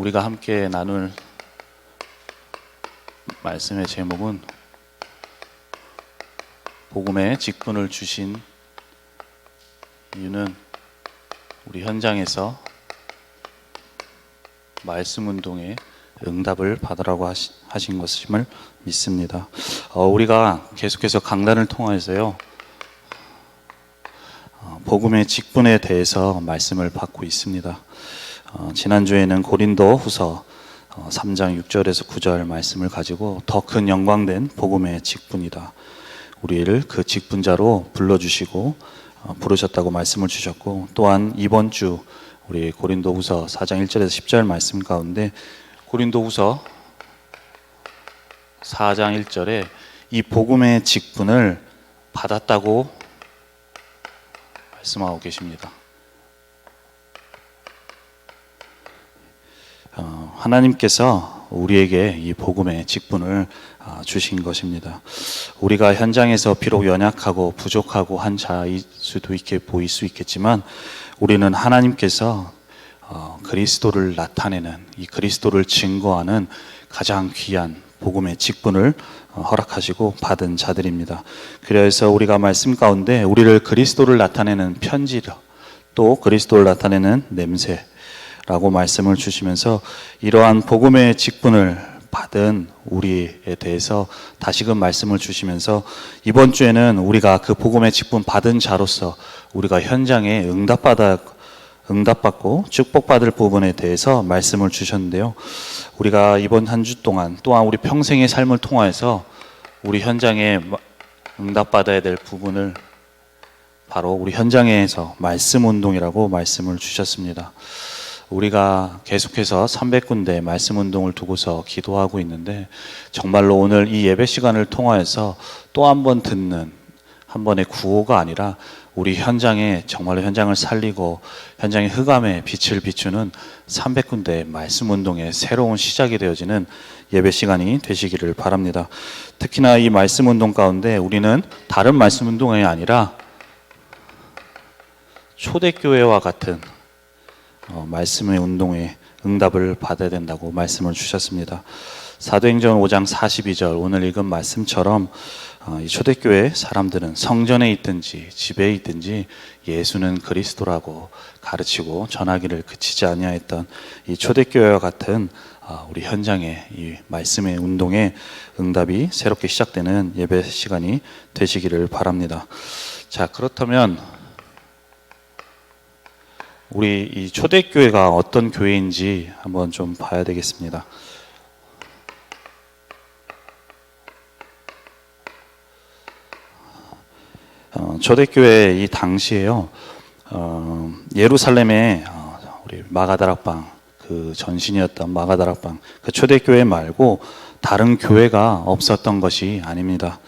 우리가 함께 나눌 말씀의 제목은 복음의 직분을 주신 이유는 우리 현장에서 말씀 운동에 응답을 받으라고 하신 것임을 믿습니다. 우리가 계속해서 강단을 통해서요 복음의 직분에 대해서 말씀을 받고 있습니다. 지난주에는 고린도 후서 3장 6절에서 9절 말씀을 가지고 더 큰 영광된 복음의 직분이다, 우리를 그 직분자로 불러주시고 부르셨다고 말씀을 주셨고, 또한 이번 주 우리 고린도 후서 4장 1절에서 10절 말씀 가운데 고린도 후서 4장 1절에 이 복음의 직분을 받았다고 말씀하고 계십니다. 하나님께서 우리에게 이 복음의 직분을 주신 것입니다. 우리가 현장에서 비록 연약하고 부족하고 한 자일 수도 보일 수 있겠지만, 우리는 하나님께서 그리스도를 나타내는, 이 그리스도를 증거하는 가장 귀한 복음의 직분을 허락하시고 받은 자들입니다. 그래서 우리가 말씀 가운데 우리를 그리스도를 나타내는 편지로, 또 그리스도를 나타내는 냄새라고 말씀을 주시면서 이러한 복음의 직분을 받은 우리에 대해서 다시금 말씀을 주시면서 이번 주에는 우리가 그 복음의 직분 받은 자로서 우리가 현장에 응답받고 축복받을 부분에 대해서 말씀을 주셨는데요, 우리가 이번 한 주 동안 또한 우리 평생의 삶을 통하여서 우리 현장에 응답받아야 될 부분을 바로 우리 현장에서 말씀 운동이라고 말씀을 주셨습니다. 우리가 계속해서 300군데 말씀 운동을 두고서 기도하고 있는데, 정말로 오늘 이 예배 시간을 통하여서 또 한 번 듣는 한 번의 구호가 아니라 우리 현장에 정말로 현장을 살리고 현장의 흑암에 빛을 비추는 300군데 말씀 운동의 새로운 시작이 되어지는 예배 시간이 되시기를 바랍니다. 특히나 이 말씀 운동 가운데 우리는 다른 말씀 운동이 아니라 초대교회와 같은 말씀의 운동에 응답을 받아야 된다고 말씀을 주셨습니다. 사도행전 5장 42절 오늘 읽은 말씀처럼 이 초대교회 사람들은 성전에 있든지 집에 있든지 예수는 그리스도라고 가르치고 전하기를 그치지 아니하였던 이 초대교회와 같은 우리 현장의 이 말씀의 운동에 응답이 새롭게 시작되는 예배 시간이 되시기를 바랍니다. 자, 그렇다면 우리 이 초대교회가 어떤 교회인지 한번 좀 봐야 되겠습니다. 초대교회 이 당시에요, 예루살렘에 우리 마가다락방, 그 전신이었던 마가다락방, 그 초대교회 말고 다른 교회가 없었던 것이 아닙니다.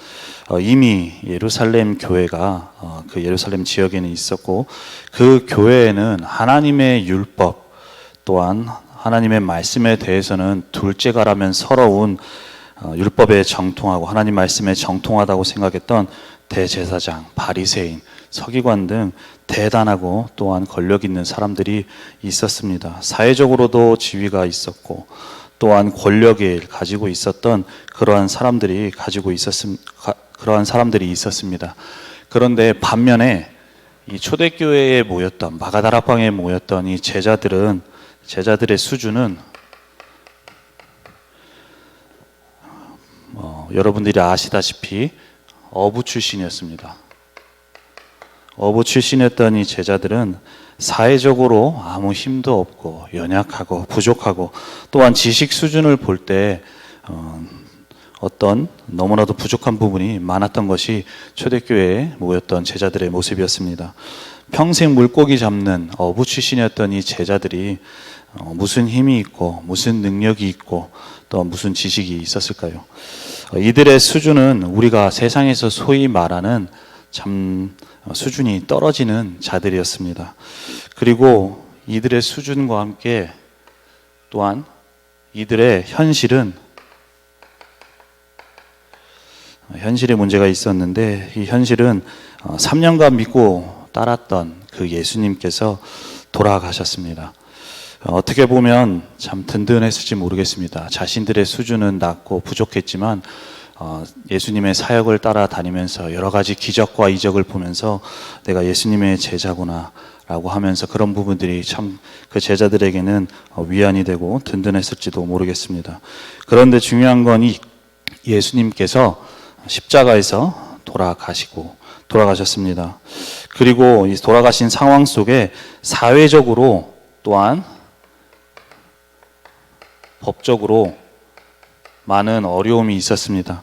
이미 예루살렘 교회가 그 예루살렘 지역에는 있었고, 그 교회에는 하나님의 율법 또한 하나님의 말씀에 대해서는 둘째가라면 서러운 율법에 정통하고 하나님 말씀에 정통하다고 생각했던 대제사장, 바리새인, 서기관 등 대단하고 또한 권력 있는 사람들이 있었습니다. 사회적으로도 지위가 있었고 또한 권력을 가지고 있었던 그러한 사람들이 있었습니다. 그런데 반면에 이 초대교회에 모였던, 마가다락방에 모였던 이 제자들의 수준은 여러분들이 아시다시피 어부 출신이었습니다. 어부 출신이었던 이 제자들은 사회적으로 아무 힘도 없고 연약하고 부족하고, 또한 지식 수준을 볼 때 어떤 너무나도 부족한 부분이 많았던 것이 초대교회에 모였던 제자들의 모습이었습니다. 평생 물고기 잡는 어부 출신이었던 이 제자들이 무슨 힘이 있고 무슨 능력이 있고 또 무슨 지식이 있었을까요? 이들의 수준은 우리가 세상에서 소위 말하는 참 수준이 떨어지는 자들이었습니다. 그리고 이들의 수준과 함께 또한 이들의 현실의 문제가 있었는데, 이 현실은 3년간 믿고 따랐던 그 예수님께서 돌아가셨습니다. 어떻게 보면 참 든든했을지 모르겠습니다. 자신들의 수준은 낮고 부족했지만 예수님의 사역을 따라다니면서 여러 가지 기적과 이적을 보면서 내가 예수님의 제자구나 라고 하면서 그런 부분들이 참 그 제자들에게는 위안이 되고 든든했을지도 모르겠습니다. 그런데 중요한 건 예수님께서 십자가에서 돌아가셨습니다. 그리고 이 돌아가신 상황 속에 사회적으로 또한 법적으로 많은 어려움이 있었습니다.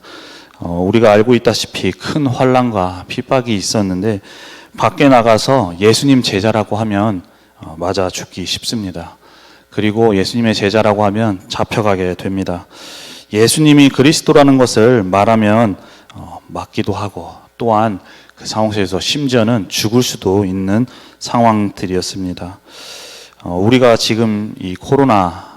우리가 알고 있다시피 큰 환난과 핍박이 있었는데 밖에 나가서 예수님 제자라고 하면 맞아 죽기 쉽습니다. 그리고 예수님의 제자라고 하면 잡혀가게 됩니다. 예수님이 그리스도라는 것을 말하면 맞기도 하고 또한 그 상황 속에서 심지어는 죽을 수도 있는 상황들이었습니다. 우리가 지금 이 코로나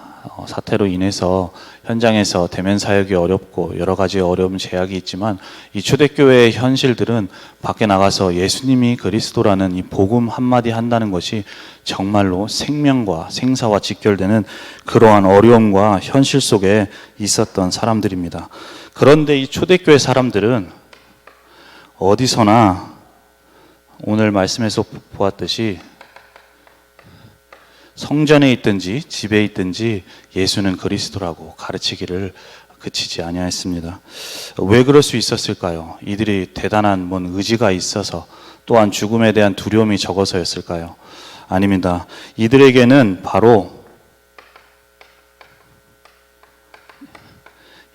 사태로 인해서 현장에서 대면 사역이 어렵고 여러 가지 어려움 제약이 있지만 이 초대교회의 현실들은 밖에 나가서 예수님이 그리스도라는 이 복음 한마디 한다는 것이 정말로 생명과 생사와 직결되는 그러한 어려움과 현실 속에 있었던 사람들입니다. 그런데 이 초대교회 사람들은 어디서나 오늘 말씀에서 보았듯이 성전에 있든지 집에 있든지 예수는 그리스도라고 가르치기를 그치지 아니하였습니다. 왜 그럴 수 있었을까요? 이들이 대단한 뭔 의지가 있어서 또한 죽음에 대한 두려움이 적어서였을까요? 아닙니다. 이들에게는 바로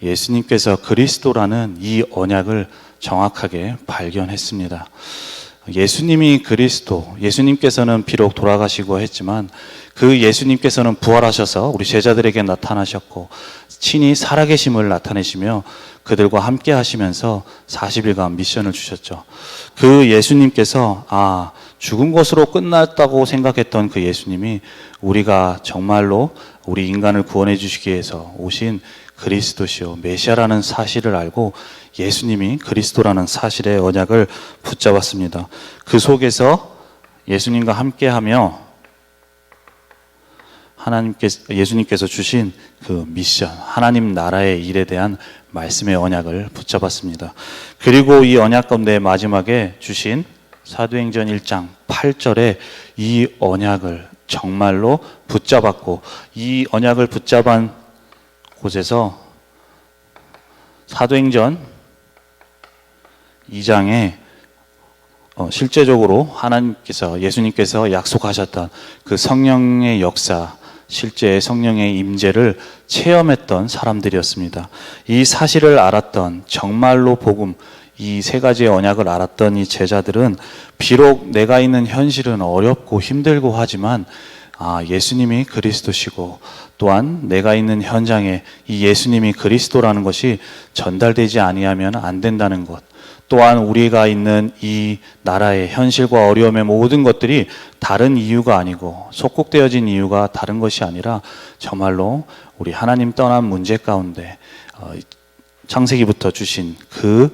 예수님께서 그리스도라는 이 언약을 정확하게 발견했습니다. 예수님이 그리스도, 예수님께서는 비록 돌아가시고 했지만 그 예수님께서는 부활하셔서 우리 제자들에게 나타나셨고 친히 살아계심을 나타내시며 그들과 함께 하시면서 40일간 미션을 주셨죠. 그 예수님께서 죽은 것으로 끝났다고 생각했던 그 예수님이 우리가 정말로 우리 인간을 구원해 주시기 위해서 오신 그리스도시요 메시아라는 사실을 알고 예수님이 그리스도라는 사실의 언약을 붙잡았습니다. 그 속에서 예수님과 함께하며 예수님께서 주신 그 미션, 하나님 나라의 일에 대한 말씀의 언약을 붙잡았습니다. 그리고 이 언약 가운데 마지막에 주신 사도행전 1장 8절에 이 언약을 정말로 붙잡았고 이 언약을 붙잡은 곳에서 사도행전 2장에 실제적으로 예수님께서 약속하셨던 그 성령의 역사, 실제 성령의 임재를 체험했던 사람들이었습니다. 이 사실을 알았던 정말로 복음, 이 세 가지의 언약을 알았던 이 제자들은 비록 내가 있는 현실은 어렵고 힘들고 하지만 예수님이 그리스도시고 또한 내가 있는 현장에 이 예수님이 그리스도라는 것이 전달되지 아니하면 안 된다는 것, 또한 우리가 있는 이 나라의 현실과 어려움의 모든 것들이 다른 이유가 아니고 속국되어진 이유가 다른 것이 아니라 정말로 우리 하나님 떠난 문제 가운데 창세기부터 주신 그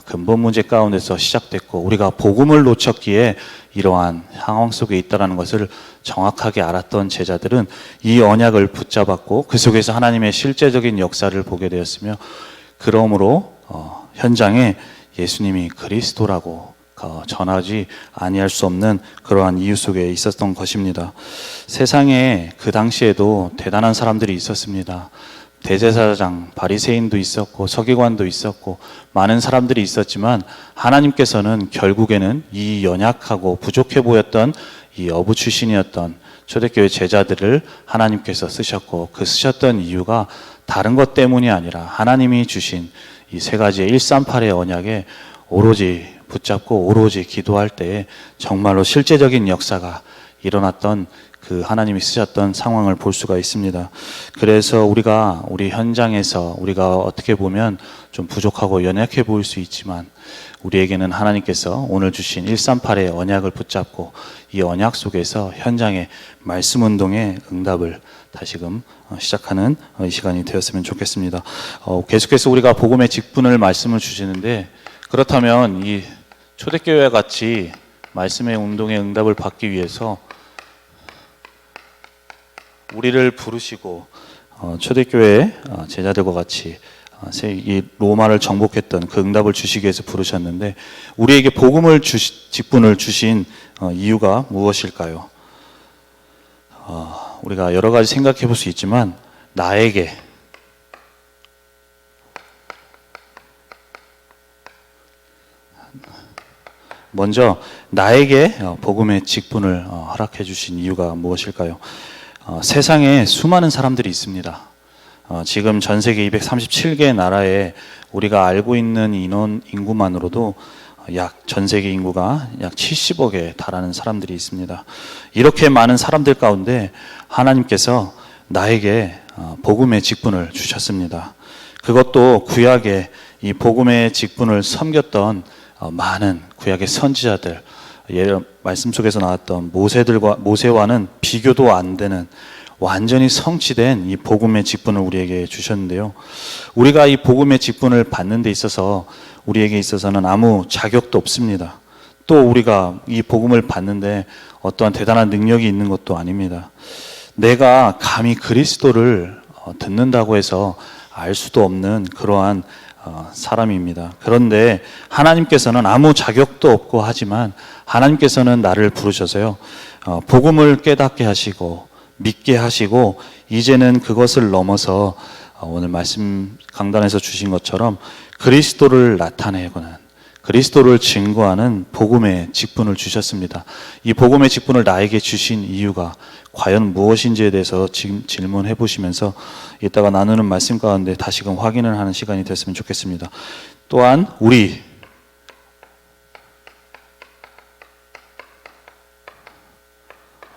근본 문제 가운데서 시작됐고 우리가 복음을 놓쳤기에 이러한 상황 속에 있다는 것을 정확하게 알았던 제자들은 이 언약을 붙잡았고 그 속에서 하나님의 실제적인 역사를 보게 되었으며 그러므로 현장에 예수님이 그리스도라고 전하지 아니할 수 없는 그러한 이유 속에 있었던 것입니다. 세상에 그 당시에도 대단한 사람들이 있었습니다. 대제사장, 바리새인도 있었고 서기관도 있었고 많은 사람들이 있었지만 하나님께서는 결국에는 이 연약하고 부족해 보였던 이 어부 출신이었던 초대교회 제자들을 하나님께서 쓰셨고 그 쓰셨던 이유가 다른 것 때문이 아니라 하나님이 주신 이 세 가지의 138의 언약에 오로지 붙잡고 오로지 기도할 때에 정말로 실제적인 역사가 일어났던 그 하나님이 쓰셨던 상황을 볼 수가 있습니다. 그래서 우리 현장에서 우리가 어떻게 보면 좀 부족하고 연약해 보일 수 있지만 우리에게는 하나님께서 오늘 주신 138의 언약을 붙잡고 이 언약 속에서 현장의 말씀 운동의 응답을 다시금 시작하는 이 시간이 되었으면 좋겠습니다. 계속해서 우리가 복음의 직분을 말씀을 주시는데 그렇다면 이 초대교회와 같이 말씀의 운동의 응답을 받기 위해서 우리를 부르시고 초대교회 제자들과 같이 이 로마를 정복했던 그 응답을 주시기 위해서 부르셨는데 우리에게 복음을 직분을 주신 이유가 무엇일까요? 우리가 여러 가지 생각해 볼 수 있지만 나에게 먼저 나에게 복음의 직분을 허락해 주신 이유가 무엇일까요? 세상에 수많은 사람들이 있습니다. 지금 전 세계 237개 나라에 우리가 알고 있는 인구만으로도 전 세계 인구가 약 70억에 달하는 사람들이 있습니다. 이렇게 많은 사람들 가운데 하나님께서 나에게 복음의 직분을 주셨습니다. 그것도 구약에 이 복음의 직분을 섬겼던 많은 구약의 선지자들, 말씀 속에서 나왔던 모세와는 비교도 안 되는 완전히 성취된 이 복음의 직분을 우리에게 주셨는데요. 우리가 이 복음의 직분을 받는 데 있어서 우리에게 있어서는 아무 자격도 없습니다. 또 우리가 이 복음을 받는데 어떠한 대단한 능력이 있는 것도 아닙니다. 내가 감히 그리스도를 듣는다고 해서 알 수도 없는 그러한 사람입니다. 그런데 하나님께서는 아무 자격도 없고 하지만 하나님께서는 나를 부르셔서요, 복음을 깨닫게 하시고 믿게 하시고 이제는 그것을 넘어서 오늘 말씀 강단에서 주신 것처럼 그리스도를 나타내거나 그리스도를 증거하는 복음의 직분을 주셨습니다. 이 복음의 직분을 나에게 주신 이유가 과연 무엇인지에 대해서 지금 질문해 보시면서 이따가 나누는 말씀 가운데 다시금 확인을 하는 시간이 됐으면 좋겠습니다. 또한 우리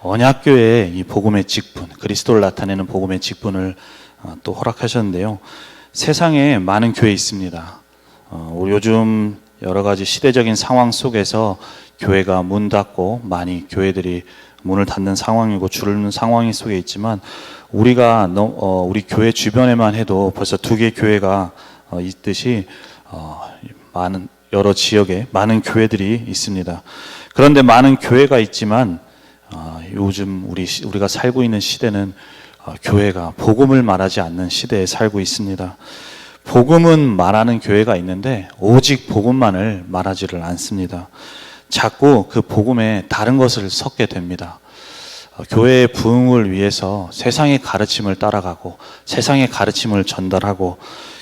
언약교회의 이 복음의 직분, 그리스도를 나타내는 복음의 직분을 또 허락하셨는데요. 세상에 많은 교회 있습니다. 요즘 여러 가지 시대적인 상황 속에서 교회가 문 닫고 많이 교회들이 문을 닫는 상황이고 줄는 상황 속에 있지만 우리가 우리 교회 주변에만 해도 벌써 2개 교회가 있듯이 많은 여러 지역에 많은 교회들이 있습니다. 그런데 많은 교회가 있지만 요즘 우리가 살고 있는 시대는 교회가 복음을 말하지 않는 시대에 살고 있습니다. 복음은 말하는 교회가 있는데 오직 복음만을 말하지를 않습니다. 자꾸 그 복음에 다른 것을 섞게 됩니다. 교회의 부흥을 위해서 세상의 가르침을 따라가고 세상의 가르침을 전달하고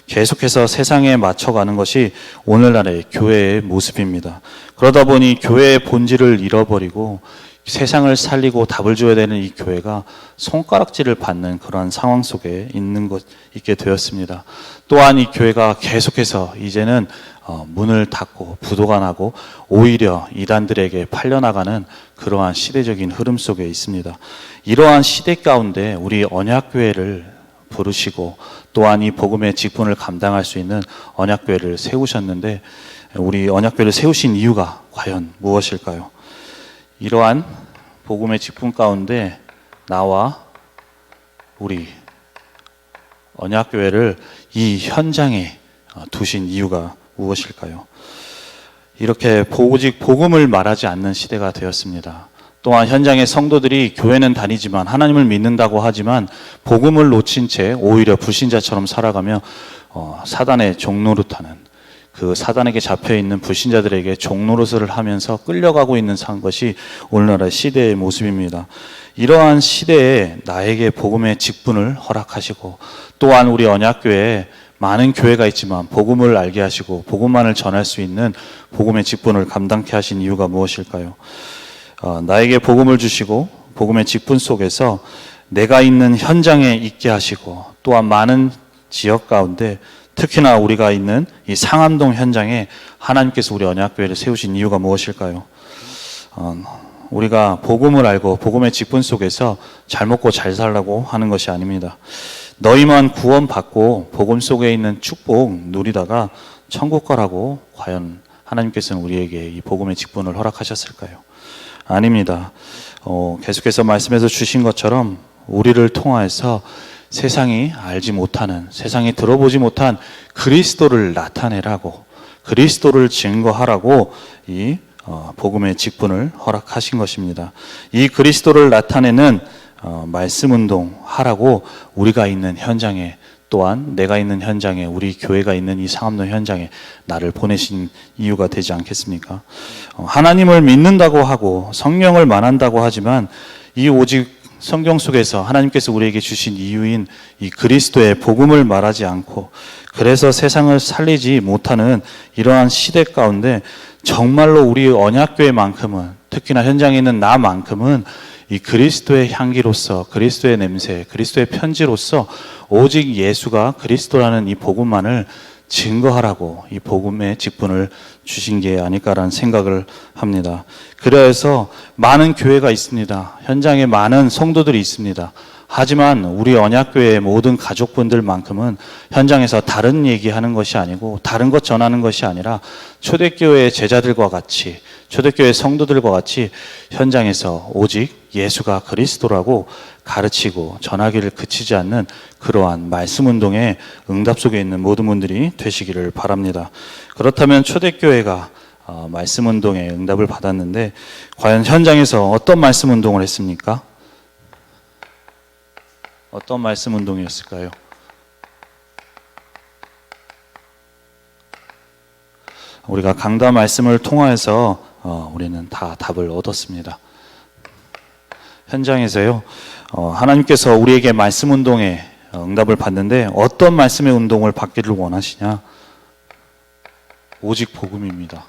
계속해서 세상에 맞춰가는 것이 오늘날의 교회의 모습입니다. 그러다 보니 교회의 본질을 잃어버리고 세상을 살리고 답을 줘야 되는 이 교회가 손가락질을 받는 그러한 상황 속에 있게 되었습니다. 또한 이 교회가 계속해서 이제는 문을 닫고 부도가 나고 오히려 이단들에게 팔려나가는 그러한 시대적인 흐름 속에 있습니다. 이러한 시대 가운데 우리 언약교회를 부르시고 또한 이 복음의 직분을 감당할 수 있는 언약교회를 세우셨는데 우리 언약교회를 세우신 이유가 과연 무엇일까요? 이러한 복음의 직분 가운데 나와 우리 언약교회를 이 현장에 두신 이유가 무엇일까요? 이렇게 오직 복음을 말하지 않는 시대가 되었습니다. 또한 현장의 성도들이 교회는 다니지만 하나님을 믿는다고 하지만 복음을 놓친 채 오히려 불신자처럼 살아가며 사단의 종노릇하는 그 사단에게 잡혀있는 불신자들에게 종노릇을 하면서 끌려가고 있는 것이 오늘날의 시대의 모습입니다. 이러한 시대에 나에게 복음의 직분을 허락하시고 또한 우리 언약교회에 많은 교회가 있지만 복음을 알게 하시고 복음만을 전할 수 있는 복음의 직분을 감당케 하신 이유가 무엇일까요? 나에게 복음을 주시고 복음의 직분 속에서 내가 있는 현장에 있게 하시고 또한 많은 지역 가운데 특히나 우리가 있는 이 상암동 현장에 하나님께서 우리 언약교회를 세우신 이유가 무엇일까요? 우리가 복음을 알고 복음의 직분 속에서 잘 먹고 잘 살라고 하는 것이 아닙니다. 너희만 구원받고 복음 속에 있는 축복 누리다가 천국 가라고 과연 하나님께서는 우리에게 이 복음의 직분을 허락하셨을까요? 아닙니다. 계속해서 말씀해서 주신 것처럼 우리를 통하여서 세상이 알지 못하는, 세상이 들어보지 못한 그리스도를 나타내라고, 그리스도를 증거하라고 이 복음의 직분을 허락하신 것입니다. 이 그리스도를 나타내는 말씀 운동 하라고 우리가 있는 현장에, 또한 내가 있는 현장에, 우리 교회가 있는 이 상암로 현장에 나를 보내신 이유가 되지 않겠습니까? 하나님을 믿는다고 하고 성령을 말한다고 하지만 이 오직 성경 속에서 하나님께서 우리에게 주신 이유인 이 그리스도의 복음을 말하지 않고, 그래서 세상을 살리지 못하는 이러한 시대 가운데 정말로 우리 언약교회만큼은, 특히나 현장에 있는 나만큼은 이 그리스도의 향기로서, 그리스도의 냄새, 그리스도의 편지로서 오직 예수가 그리스도라는 이 복음만을 증거하라고 이 복음의 직분을 주신 게 아닐까라는 생각을 합니다. 그래서 많은 교회가 있습니다. 현장에 많은 성도들이 있습니다. 하지만 우리 언약교회의 모든 가족분들만큼은 현장에서 다른 얘기하는 것이 아니고, 다른 것 전하는 것이 아니라 초대교회 제자들과 같이, 초대교회 성도들과 같이 현장에서 오직 예수가 그리스도라고 가르치고 전하기를 그치지 않는 그러한 말씀 운동의 응답 속에 있는 모든 분들이 되시기를 바랍니다. 그렇다면 초대교회가 말씀 운동의 응답을 받았는데 과연 현장에서 어떤 말씀 운동을 했습니까? 어떤 말씀 운동이었을까요? 우리가 강단 말씀을 통하여서 우리는 다 답을 얻었습니다. 현장에서요, 하나님께서 우리에게 말씀 운동에 응답을 받는데 어떤 말씀의 운동을 받기를 원하시냐? 오직 복음입니다.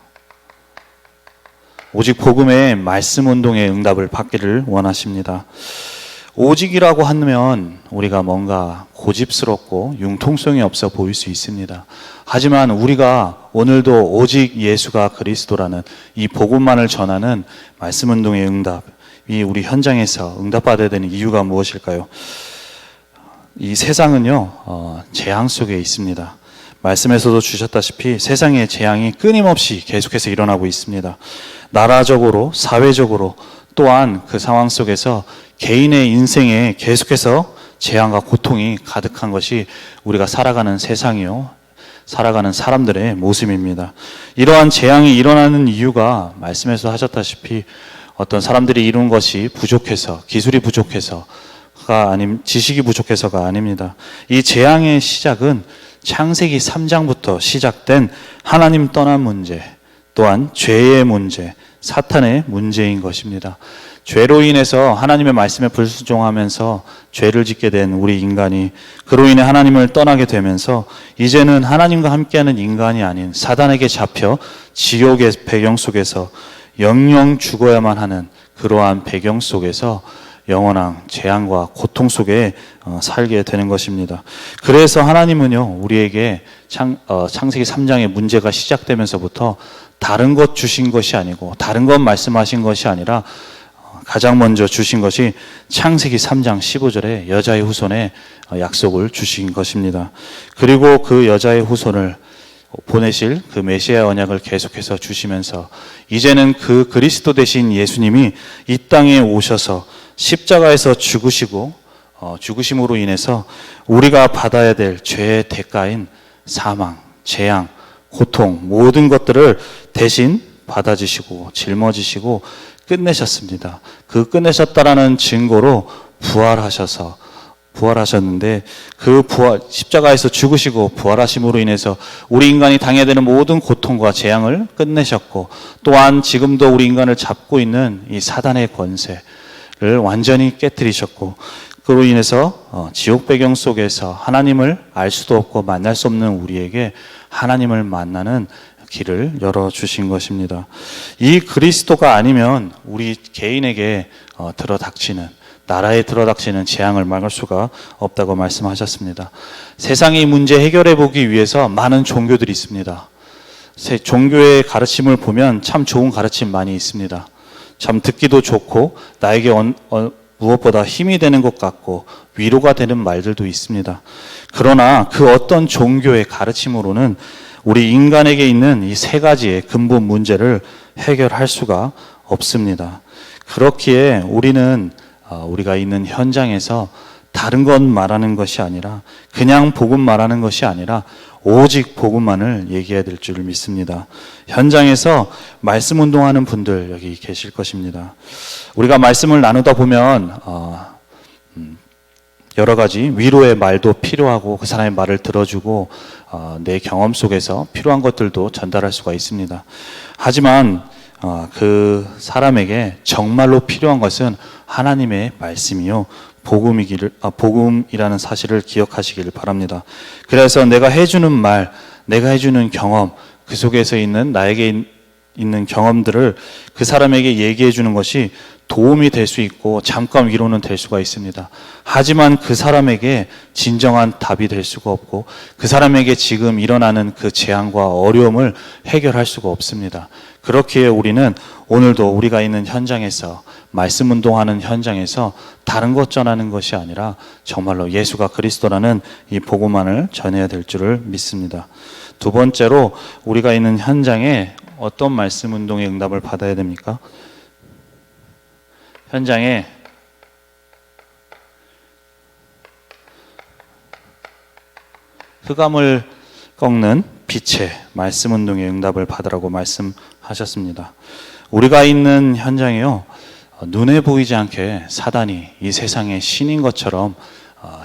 오직 복음의 말씀 운동의 응답을 받기를 원하십니다. 오직이라고 하면 우리가 뭔가 고집스럽고 융통성이 없어 보일 수 있습니다. 하지만 우리가 오늘도 오직 예수가 그리스도라는 이 복음만을 전하는 말씀 운동의 응답이 우리 현장에서 응답받아야 되는 이유가 무엇일까요? 이 세상은요, 재앙 속에 있습니다. 말씀에서도 주셨다시피 세상의 재앙이 끊임없이 계속해서 일어나고 있습니다. 나라적으로, 사회적으로, 또한 그 상황 속에서 개인의 인생에 계속해서 재앙과 고통이 가득한 것이 우리가 살아가는 세상이요, 살아가는 사람들의 모습입니다. 이러한 재앙이 일어나는 이유가 말씀에서 하셨다시피 어떤 사람들이 이룬 것이 부족해서, 기술이 부족해서가 지식이 부족해서가 아닙니다. 이 재앙의 시작은 창세기 3장부터 시작된 하나님 떠난 문제, 또한 죄의 문제, 사탄의 문제인 것입니다. 죄로 인해서 하나님의 말씀에 불순종하면서 죄를 짓게 된 우리 인간이 그로 인해 하나님을 떠나게 되면서 이제는 하나님과 함께하는 인간이 아닌 사단에게 잡혀 지옥의 배경 속에서 영영 죽어야만 하는 그러한 배경 속에서 영원한 재앙과 고통 속에 살게 되는 것입니다. 그래서 하나님은요, 우리에게 창세기 3장의 문제가 시작되면서부터 다른 것 주신 것이 아니고, 다른 것 말씀하신 것이 아니라 가장 먼저 주신 것이 창세기 3장 15절에 여자의 후손에 약속을 주신 것입니다. 그리고 그 여자의 후손을 보내실 그 메시아 언약을 계속해서 주시면서 이제는 그 그리스도 되신 예수님이 이 땅에 오셔서 십자가에서 죽으시고 죽으심으로 인해서 우리가 받아야 될 죄의 대가인 사망, 재앙, 고통, 모든 것들을 대신 받아주시고 짊어지시고 끝내셨습니다. 그 끝내셨다라는 증거로 부활하셨는데 그 십자가에서 죽으시고 부활하심으로 인해서 우리 인간이 당해야 되는 모든 고통과 재앙을 끝내셨고, 또한 지금도 우리 인간을 잡고 있는 이 사단의 권세를 완전히 깨뜨리셨고, 그로 인해서 지옥 배경 속에서 하나님을 알 수도 없고 만날 수 없는 우리에게 하나님을 만나는 길을 열어주신 것입니다. 이 그리스도가 아니면 우리 개인에게 나라에 들어닥치는 재앙을 막을 수가 없다고 말씀하셨습니다. 세상의 문제 해결해 보기 위해서 많은 종교들이 있습니다. 종교의 가르침을 보면 참 좋은 가르침 많이 있습니다. 참 듣기도 좋고 나에게 무엇보다 힘이 되는 것 같고 위로가 되는 말들도 있습니다. 그러나 그 어떤 종교의 가르침으로는 우리 인간에게 있는 이 세 가지의 근본 문제를 해결할 수가 없습니다. 그렇기에 우리는 우리가 있는 현장에서 다른 것 말하는 것이 아니라, 그냥 복음 말하는 것이 아니라 오직 복음만을 얘기해야 될 줄 믿습니다. 현장에서 말씀 운동하는 분들 여기 계실 것입니다. 우리가 말씀을 나누다 보면 여러 가지 위로의 말도 필요하고 그 사람의 말을 들어주고 내 경험 속에서 필요한 것들도 전달할 수가 있습니다. 하지만 그 사람에게 정말로 필요한 것은 하나님의 말씀이요 복음이라는 사실을 기억하시기를 바랍니다. 그래서 내가 해주는 말, 내가 해주는 경험, 그 속에서 있는 나에게 있는 경험들을 그 사람에게 얘기해 주는 것이 도움이 될 수 있고 잠깐 위로는 될 수가 있습니다. 하지만 그 사람에게 진정한 답이 될 수가 없고 그 사람에게 지금 일어나는 그 재앙과 어려움을 해결할 수가 없습니다. 그렇기에 우리는 오늘도 우리가 있는 현장에서 말씀 운동하는 현장에서 다른 것 전하는 것이 아니라 정말로 예수가 그리스도라는 이 복음만을 전해야 될 줄을 믿습니다. 두 번째로 우리가 있는 현장에 어떤 말씀 운동의 응답을 받아야 됩니까? 현장에 흑암을 꺾는 빛의 말씀 운동의 응답을 받으라고 말씀하셨습니다. 우리가 있는 현장에요, 눈에 보이지 않게 사단이 이 세상의 신인 것처럼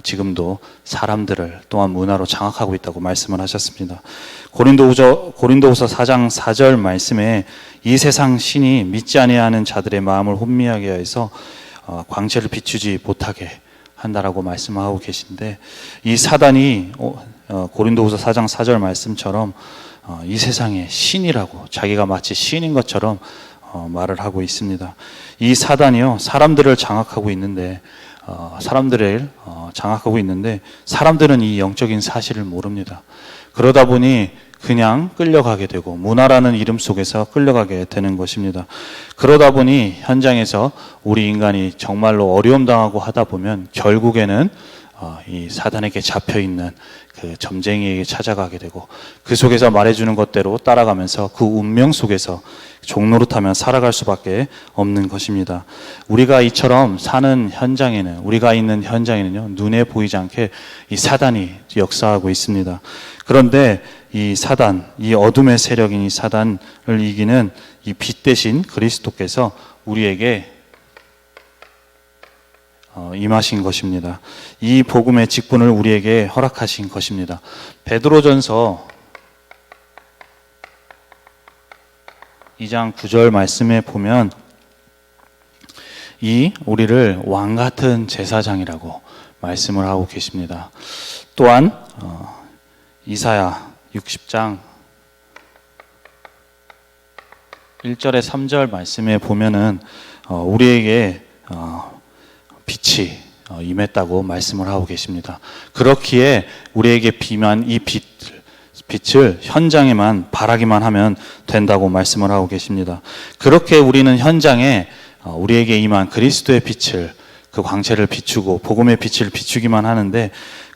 지금도 사람들을 또한 문화로 장악하고 있다고 말씀을 하셨습니다. 고린도후서 4장 4절 말씀에 이 세상 신이 믿지 아니하는 자들의 마음을 혼미하게 해서 광채를 비추지 못하게 한다라고 말씀하고 계신데, 이 사단이 고린도후서 4장 4절 말씀처럼 이 세상의 신이라고, 자기가 마치 신인 것처럼 말을 하고 있습니다. 이 사단이요, 사람들을 장악하고 있는데 사람들은 이 영적인 사실을 모릅니다. 그러다 보니 그냥 끌려가게 되고 문화라는 이름 속에서 끌려가게 되는 것입니다. 그러다 보니 현장에서 우리 인간이 정말로 어려움 당하고 하다 보면 결국에는 이 사단에게 잡혀있는 그 점쟁이에게 찾아가게 되고 그 속에서 말해주는 것대로 따라가면서 그 운명 속에서 종노릇하며 살아갈 수밖에 없는 것입니다. 우리가 이처럼 사는 현장에는, 우리가 있는 현장에는요, 눈에 보이지 않게 이 사단이 역사하고 있습니다. 그런데 이 사단, 이 어둠의 세력인 이 사단을 이기는 이 빛 대신 그리스도께서 우리에게 임하신 것입니다. 이 복음의 직분을 우리에게 허락하신 것입니다. 베드로전서 2장 9절 말씀에 보면 이 우리를 왕같은 제사장이라고 말씀을 하고 계십니다. 또한 이사야 60장 1절에 3절 말씀에 보면은 우리에게 빛이 임했다고 말씀을 하고 계십니다. 그렇기에 우리에게 비만 이 빛을 현장에만 바라기만 하면 된다고 말씀을 하고 계십니다. 그렇게 우리는 현장에 우리에게 임한 그리스도의 빛을, 그 광채를 비추고 복음의 빛을 비추기만 하는데,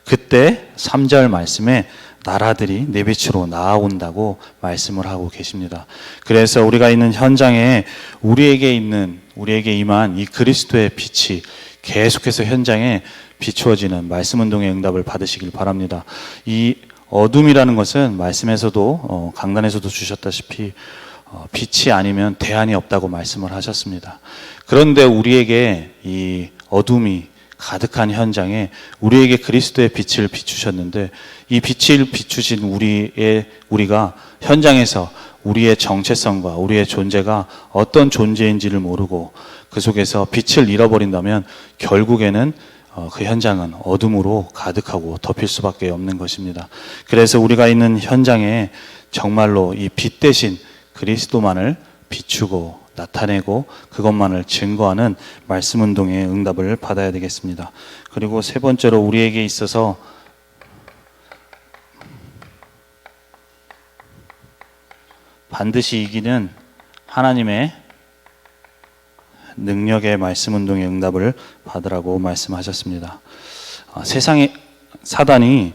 그때 3절 말씀에 나라들이 내 빛으로 나아온다고 말씀을 하고 계십니다. 그래서 우리가 있는 현장에 우리에게 임한 이 그리스도의 빛이 계속해서 현장에 비추어지는 말씀 운동의 응답을 받으시길 바랍니다. 이 어둠이라는 것은 말씀에서도 강단에서도 주셨다시피 빛이 아니면 대안이 없다고 말씀을 하셨습니다. 그런데 우리에게 이 어둠이 가득한 현장에 우리에게 그리스도의 빛을 비추셨는데, 이 빛을 비추신 우리가 현장에서 우리의 정체성과 우리의 존재가 어떤 존재인지를 모르고 그 속에서 빛을 잃어버린다면 결국에는 그 현장은 어둠으로 가득하고 덮일 수밖에 없는 것입니다. 그래서 우리가 있는 현장에 정말로 이 빛 대신 그리스도만을 비추고 나타내고 그것만을 증거하는 말씀 운동의 응답을 받아야 되겠습니다. 그리고 세 번째로 우리에게 있어서 반드시 이기는 하나님의 능력의 말씀 운동의 응답을 받으라고 말씀하셨습니다. 세상에 사단이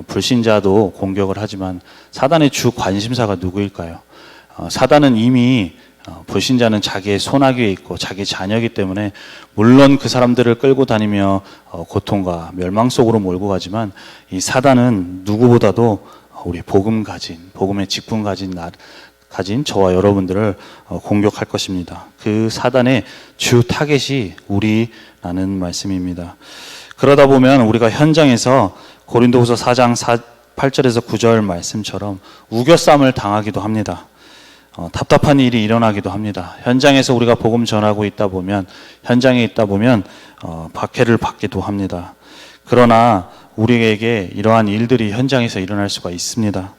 불신자도 공격을 하지만 사단의 주 관심사가 누구일까요? 사단은 이미 불신자는 자기의 손아귀에 있고 자기 자녀이기 때문에 물론 그 사람들을 끌고 다니며 고통과 멸망 속으로 몰고 가지만, 이 사단은 누구보다도 우리 복음의 직분 가진 저와 여러분들을 공격할 것입니다. 그 사단의 주 타겟이 우리라는 말씀입니다. 그러다 보면 우리가 현장에서 고린도후서 4장 8절에서 9절 말씀처럼 우겨쌈을 당하기도 합니다. 답답한 일이 일어나기도 합니다. 현장에서 우리가 복음 전하고 있다 보면, 현장에 있다 보면 박해를 받기도 합니다. 그러나 우리에게 이러한 일들이 현장에서 일어날 수가 있습니다.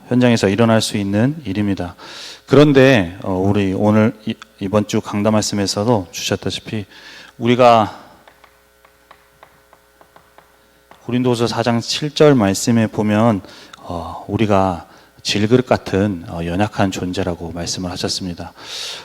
현장에서 일어날 수 있는 일입니다. 그런데 우리 오늘 이번 주 강단 말씀에서도 주셨다시피 우리가 고린도후서 4장 7절 말씀에 보면 우리가 질그릇 같은 연약한 존재라고 말씀을 하셨습니다.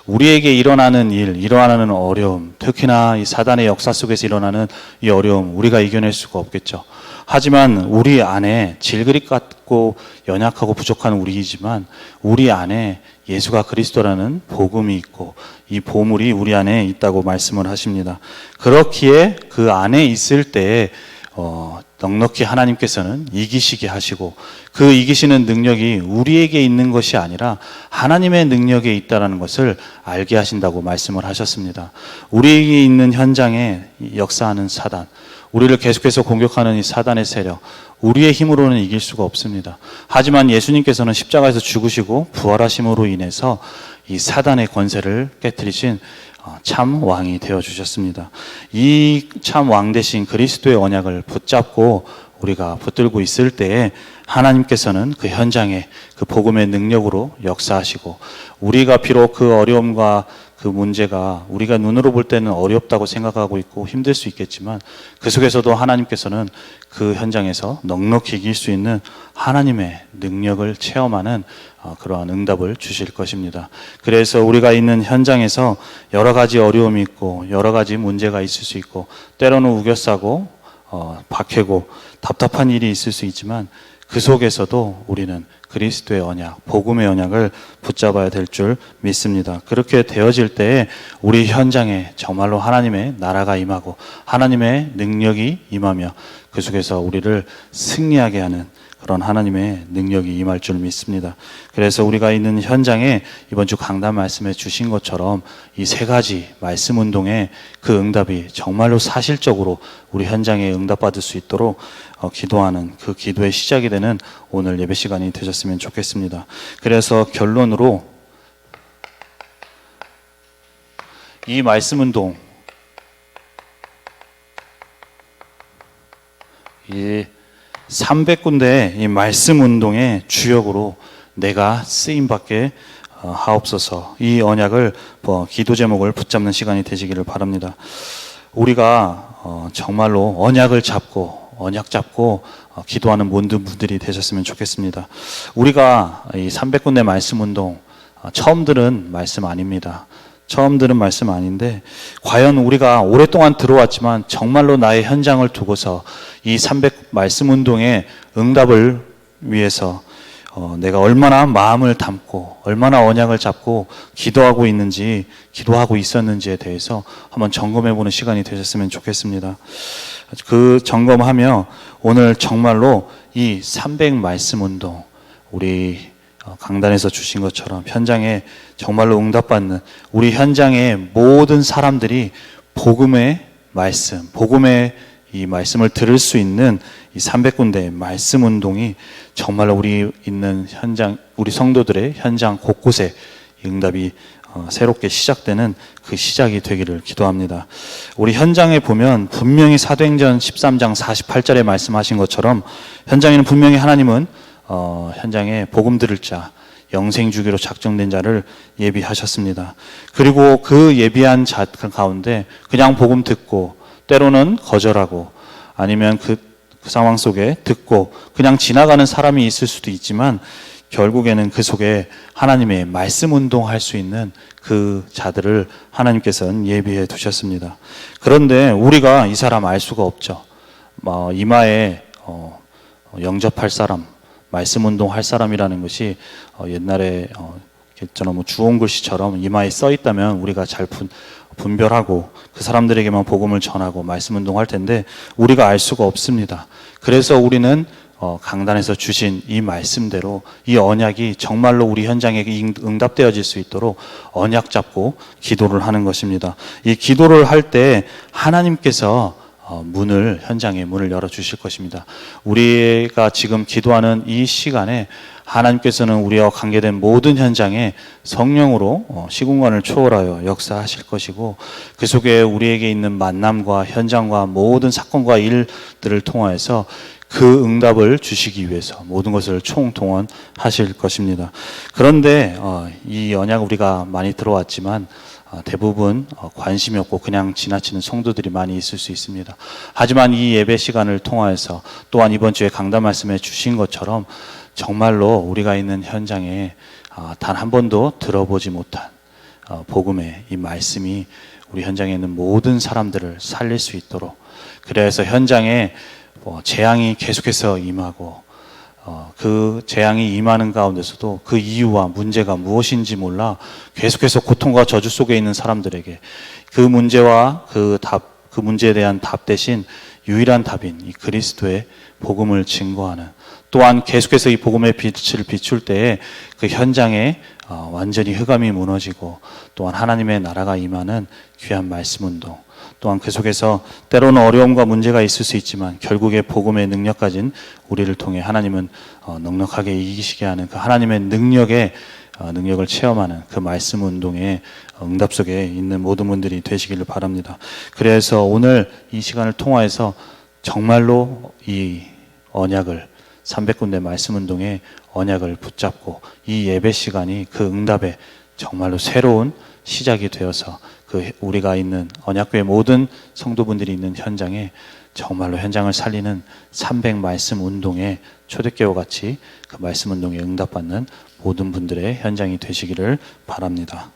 우리에게 일어나는 일, 일어나는 어려움, 특히나 이 사단의 역사 속에서 일어나는 이 어려움, 우리가 이겨낼 수가 없겠죠. 하지만 우리 안에 질그릇 같고 연약하고 부족한 우리이지만 우리 안에 예수가 그리스도라는 복음이 있고 이 보물이 우리 안에 있다고 말씀을 하십니다. 그렇기에 그 안에 있을 때에 넉넉히 하나님께서는 이기시게 하시고 그 이기시는 능력이 우리에게 있는 것이 아니라 하나님의 능력에 있다는 것을 알게 하신다고 말씀을 하셨습니다. 우리에게 있는 현장에 역사하는 사단, 우리를 계속해서 공격하는 이 사단의 세력, 우리의 힘으로는 이길 수가 없습니다. 하지만 예수님께서는 십자가에서 죽으시고 부활하심으로 인해서 이 사단의 권세를 깨뜨리신 참 왕이 되어주셨습니다. 이 참 왕 대신 그리스도의 언약을 붙잡고 우리가 붙들고 있을 때에 하나님께서는 그 현장에 그 복음의 능력으로 역사하시고 우리가 비록 그 어려움과 그 문제가 우리가 눈으로 볼 때는 어렵다고 생각하고 있고 힘들 수 있겠지만 그 속에서도 하나님께서는 그 현장에서 넉넉히 이길 수 있는 하나님의 능력을 체험하는 그러한 응답을 주실 것입니다. 그래서 우리가 있는 현장에서 여러 가지 어려움이 있고 여러 가지 문제가 있을 수 있고 때로는 우겨싸고 박해고 답답한 일이 있을 수 있지만 그 속에서도 우리는 그리스도의 언약, 복음의 언약을 붙잡아야 될 줄 믿습니다. 그렇게 되어질 때에 우리 현장에 정말로 하나님의 나라가 임하고 하나님의 능력이 임하며 그 속에서 우리를 승리하게 하는 그런 하나님의 능력이 임할 줄 믿습니다. 그래서 우리가 있는 현장에 이번 주 강단 말씀해 주신 것처럼 이 세 가지 말씀 운동에 그 응답이 정말로 사실적으로 우리 현장에 응답받을 수 있도록 기도하는 그 기도의 시작이 되는 오늘 예배 시간이 되셨으면 좋겠습니다. 그래서 결론으로 이 말씀 운동, 이 300군데의 이 말씀 운동의 주역으로 내가 쓰임받게 하옵소서. 이 언약을 기도 제목을 붙잡는 시간이 되시기를 바랍니다. 우리가 정말로 언약을 잡고 언약 잡고 기도하는 모든 분들이 되셨으면 좋겠습니다. 우리가 이 300군데 말씀 운동 처음 들은 말씀 아닙니다. 처음 들은 말씀 아닌데 과연 우리가 오랫동안 들어왔지만 정말로 나의 현장을 두고서 이 300 말씀 운동의 응답을 위해서 내가 얼마나 마음을 담고 얼마나 언약을 잡고 기도하고 있는지, 기도하고 있었는지에 대해서 한번 점검해보는 시간이 되셨으면 좋겠습니다. 그 점검하며 오늘 정말로 이 300 말씀 운동, 우리 강단에서 주신 것처럼 현장에 정말로 응답받는 우리 현장의 모든 사람들이 복음의 말씀, 복음의 이 말씀을 들을 수 있는 이 300군데의 말씀 운동이 정말로 우리 있는 현장, 우리 성도들의 현장 곳곳에 응답이 새롭게 시작되는 그 시작이 되기를 기도합니다. 우리 현장에 보면 분명히 사도행전 13장 48절에 말씀하신 것처럼 현장에는 분명히 하나님은 현장에 복음 들을 자, 영생 주기로 작정된 자를 예비하셨습니다. 그리고 그 예비한 자 가운데 그냥 복음 듣고 때로는 거절하고 아니면 그 상황 속에 듣고 그냥 지나가는 사람이 있을 수도 있지만 결국에는 그 속에 하나님의 말씀 운동할 수 있는 그 자들을 하나님께서는 예비해 두셨습니다. 그런데 우리가 이 사람 알 수가 없죠. 이마에 영접할 사람, 말씀 운동할 사람이라는 것이 옛날에 저는 주홍 글씨처럼 이마에 써 있다면 우리가 잘 분별하고 그 사람들에게만 복음을 전하고 말씀 운동할 텐데 우리가 알 수가 없습니다. 그래서 우리는 강단에서 주신 이 말씀대로 이 언약이 정말로 우리 현장에 응답되어질 수 있도록 언약 잡고 기도를 하는 것입니다. 이 기도를 할 때 하나님께서 문을 현장의 문을 열어 주실 것입니다. 우리가 지금 기도하는 이 시간에 하나님께서는 우리와 관계된 모든 현장에 성령으로 시공간을 초월하여 역사하실 것이고, 그 속에 우리에게 있는 만남과 현장과 모든 사건과 일들을 통하여서 그 응답을 주시기 위해서 모든 것을 총동원하실 것입니다. 그런데 이 언약 우리가 많이 들어왔지만 대부분 관심이 없고 그냥 지나치는 성도들이 많이 있을 수 있습니다. 하지만 이 예배 시간을 통하여서 또한 이번 주에 강단 말씀해 주신 것처럼 정말로 우리가 있는 현장에 단 한 번도 들어보지 못한 복음의 이 말씀이 우리 현장에 있는 모든 사람들을 살릴 수 있도록, 그래서 현장에 재앙이 계속해서 임하고 그 재앙이 임하는 가운데서도 그 이유와 문제가 무엇인지 몰라 계속해서 고통과 저주 속에 있는 사람들에게 그 문제와 그 문제에 대한 답 대신 유일한 답인 이 그리스도의 복음을 증거하는, 또한 계속해서 이 복음의 빛을 비출 때에 그 현장에 완전히 흑암이 무너지고 또한 하나님의 나라가 임하는 귀한 말씀 운동, 또한 그 속에서 때로는 어려움과 문제가 있을 수 있지만 결국에 복음의 능력 가진 우리를 통해 하나님은 넉넉하게 이기시게 하는 그 하나님의 능력을 체험하는 그 말씀 운동의 응답 속에 있는 모든 분들이 되시기를 바랍니다. 그래서 오늘 이 시간을 통하여서 정말로 이 언약을 300군데 말씀 운동의 언약을 붙잡고 이 예배 시간이 그 응답의 정말로 새로운 시작이 되어서 그 우리가 있는 언약교회 모든 성도분들이 있는 현장에 정말로 현장을 살리는 300 말씀 운동의 초대교회와 같이 그 말씀 운동에 응답받는 모든 분들의 현장이 되시기를 바랍니다.